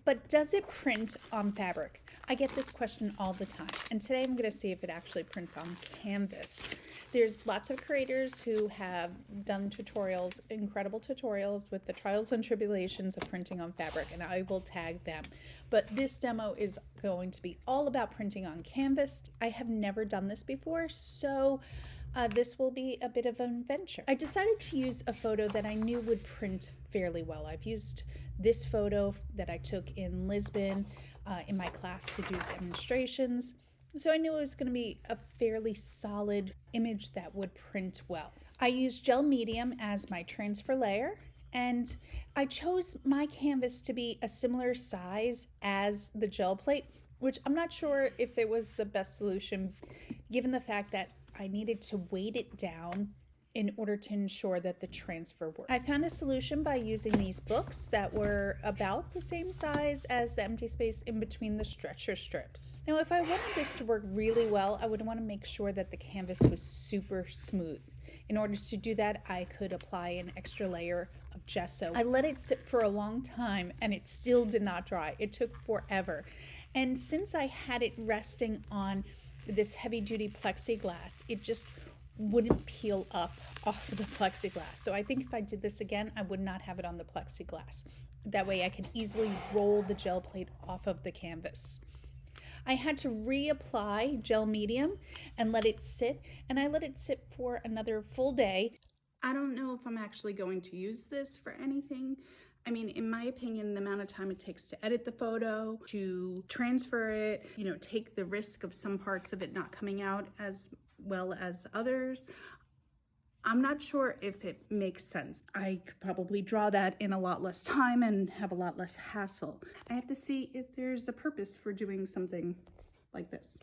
But does it print on fabric? I get this question all the time, and today I'm going to see if it actually prints on canvas. There's lots of creators who have done tutorials, incredible tutorials with the trials and tribulations of printing on fabric, and I will tag them. But this demo is going to be all about printing on canvas. I have never done this before, so this will be a bit of an adventure. I decided to use a photo that I knew would print fairly well. I've used this photo that I took in Lisbon in my class to do demonstrations. So I knew it was going to be a fairly solid image that would print well. I used gel medium as my transfer layer, and I chose my canvas to be a similar size as the gel plate, which I'm not sure if it was the best solution given the fact that I needed to weight it down in order to ensure that the transfer worked. I found a solution by using these books that were about the same size as the empty space in between the stretcher strips. Now, if I wanted this to work really well, I would want to make sure that the canvas was super smooth. In order to do that, I could apply an extra layer of gesso. I let it sit for a long time and it still did not dry. It took forever. And since I had it resting on this heavy-duty plexiglass, it just wouldn't peel up off of the plexiglass. So I think if I did this again, I would not have it on the plexiglass. That way I could easily roll the gel plate off of the canvas. I had to reapply gel medium and let it sit, and I let it sit for another full day. I don't know if I'm actually going to use this for anything. I mean, in my opinion, the amount of time it takes to edit the photo, to transfer it, take the risk of some parts of it not coming out as well as others, I'm not sure if it makes sense. I could probably draw that in a lot less time and have a lot less hassle. I have to see if there's a purpose for doing something like this.